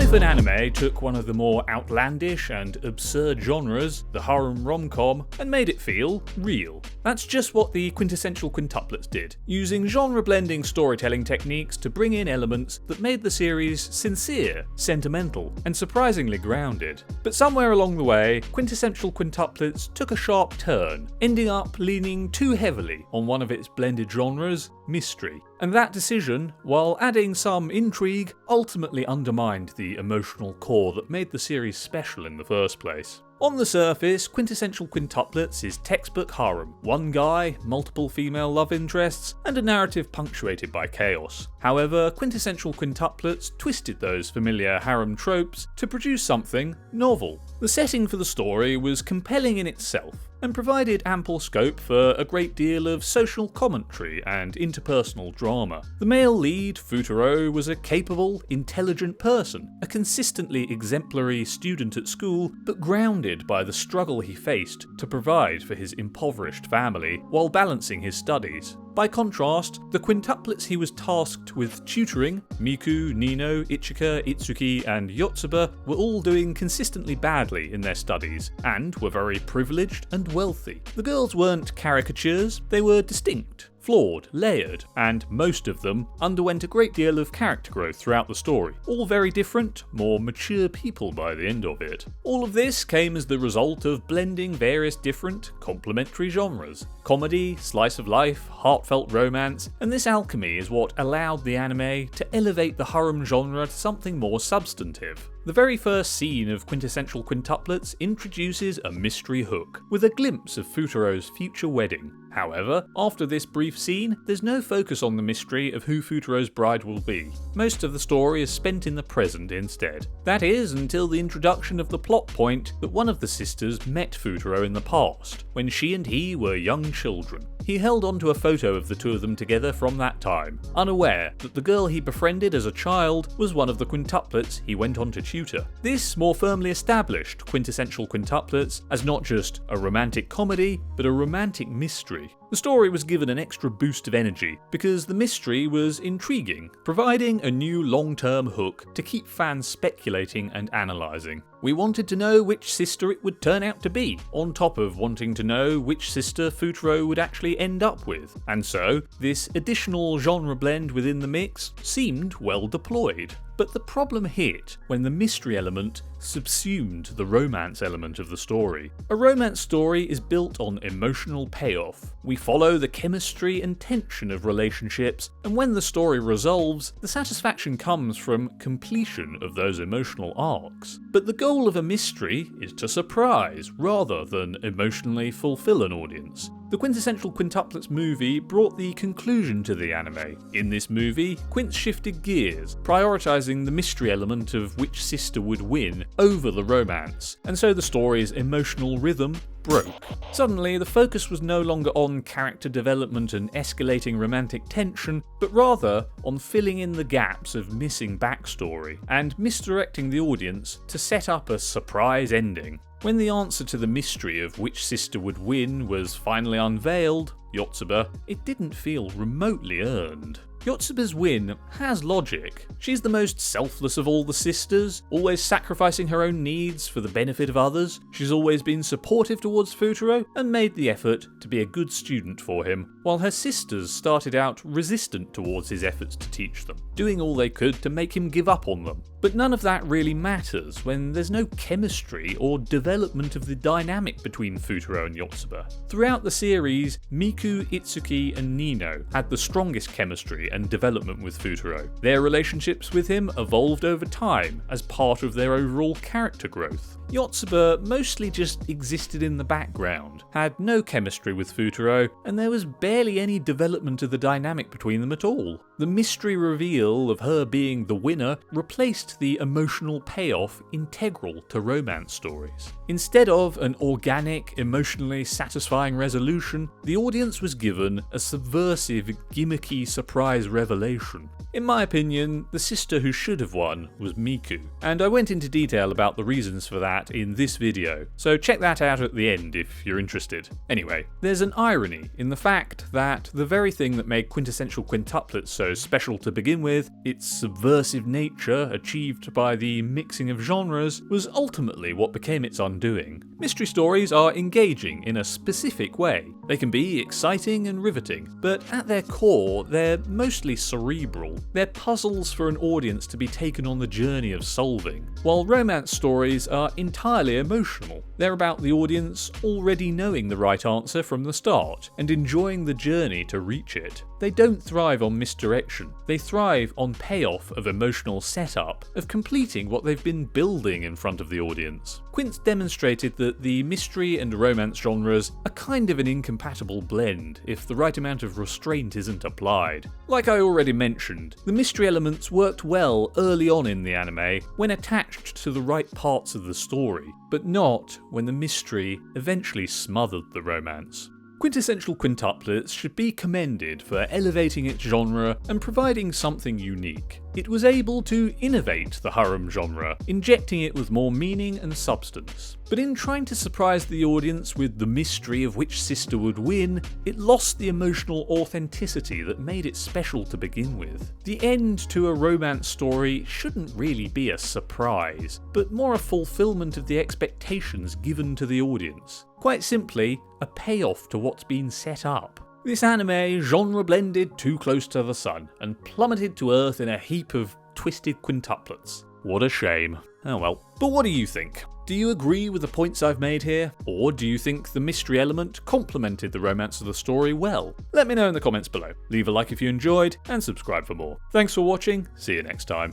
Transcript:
if an anime took one of the more outlandish and absurd genres, the harem rom-com, and made it feel real. That's just what the Quintessential Quintuplets did, using genre-blending storytelling techniques to bring in elements that made the series sincere, sentimental, and surprisingly grounded. But somewhere along the way, Quintessential Quintuplets took a sharp turn, ending up leaning too heavily on one of its blended genres, mystery. And that decision, while adding some intrigue, ultimately undermined the emotional core that made the series special in the first place. On the surface, Quintessential Quintuplets is textbook harem. One guy, multiple female love interests, and a narrative punctuated by chaos. However, Quintessential Quintuplets twisted those familiar harem tropes to produce something novel. The setting for the story was compelling in itself, and provided ample scope for a great deal of social commentary and interpersonal drama. The male lead, Futaro, was a capable, intelligent person, a consistently exemplary student at school, but grounded by the struggle he faced to provide for his impoverished family while balancing his studies. By contrast, the quintuplets he was tasked with tutoring, Miku, Nino, Ichika, Itsuki, and Yotsuba, were all doing consistently badly in their studies, and were very privileged and wealthy. The girls weren't caricatures, they were distinct, flawed, layered, and most of them underwent a great deal of character growth throughout the story. All very different, more mature people by the end of it. All of this came as the result of blending various different, complementary genres. Comedy, slice of life, heartfelt romance, and this alchemy is what allowed the anime to elevate the harem genre to something more substantive. The very first scene of Quintessential Quintuplets introduces a mystery hook, with a glimpse of Futaro's future wedding. However, after this brief scene, there's no focus on the mystery of who Futaro's bride will be. Most of the story is spent in the present instead. That is, until the introduction of the plot point that one of the sisters met Futaro in the past, when she and he were young children. He held onto a photo of the two of them together from that time, unaware that the girl he befriended as a child was one of the quintuplets he went on to tutor. This more firmly established Quintessential Quintuplets as not just a romantic comedy, but a romantic mystery. The story was given an extra boost of energy because the mystery was intriguing, providing a new long-term hook to keep fans speculating and analysing. We wanted to know which sister it would turn out to be, on top of wanting to know which sister Futaro would actually end up with, and so this additional genre blend within the mix seemed well deployed. But the problem hit when the mystery element subsumed the romance element of the story. A romance story is built on emotional payoff. We follow the chemistry and tension of relationships, and when the story resolves, the satisfaction comes from completion of those emotional arcs. But the goal of a mystery is to surprise rather than emotionally fulfill an audience. The Quintessential Quintuplets movie brought the conclusion to the anime. In this movie, Quince shifted gears, prioritising the mystery element of which sister would win over the romance, and so the story's emotional rhythm broke. Suddenly, the focus was no longer on character development and escalating romantic tension, but rather on filling in the gaps of missing backstory, and misdirecting the audience to set up a surprise ending. When the answer to the mystery of which sister would win was finally unveiled, Yotsuba, it didn't feel remotely earned. Yotsuba's win has logic. She's the most selfless of all the sisters, always sacrificing her own needs for the benefit of others. She's always been supportive towards Futaro and made the effort to be a good student for him, while her sisters started out resistant towards his efforts to teach them, doing all they could to make him give up on them. But none of that really matters when there's no chemistry or development of the dynamic between Futaro and Yotsuba. Throughout the series, Miku, Itsuki, and Nino had the strongest chemistry and development with Futaro. Their relationships with him evolved over time as part of their overall character growth. Yotsuba mostly just existed in the background, had no chemistry with Futaro, and there was barely any development of the dynamic between them at all. The mystery reveal of her being the winner replaced the emotional payoff integral to romance stories. Instead of an organic, emotionally satisfying resolution, the audience was given a subversive, gimmicky surprise revelation. In my opinion, the sister who should have won was Miku, and I went into detail about the reasons for that in this video, so check that out at the end if you're interested. Anyway, there's an irony in the fact that the very thing that made Quintessential Quintuplets so special to begin with, its subversive nature achieved by the mixing of genres, was ultimately what became its undoing. Mystery stories are engaging in a specific way. They can be exciting and riveting, but at their core, they're mostly cerebral. They're puzzles for an audience to be taken on the journey of solving, while romance stories are entirely emotional. They're about the audience already knowing the right answer from the start and enjoying the journey to reach it. They don't thrive on misdirection. They thrive on payoff of emotional setup, of completing what they've been building in front of the audience. Quince demonstrated that the mystery and romance genres are kind of an incompatible blend if the right amount of restraint isn't applied. Like I already mentioned, the mystery elements worked well early on in the anime when attached to the right parts of the story, but not when the mystery eventually smothered the romance. Quintessential Quintuplets should be commended for elevating its genre and providing something unique. It was able to innovate the harem genre, injecting it with more meaning and substance. But in trying to surprise the audience with the mystery of which sister would win, it lost the emotional authenticity that made it special to begin with. The end to a romance story shouldn't really be a surprise, but more a fulfillment of the expectations given to the audience. Quite simply, a payoff to what's been set up. This anime genre blended too close to the sun and plummeted to earth in a heap of twisted quintuplets. What a shame. Oh well. But what do you think? Do you agree with the points I've made here? Or do you think the mystery element complemented the romance of the story well? Let me know in the comments below. Leave a like if you enjoyed, and subscribe for more. Thanks for watching, see you next time.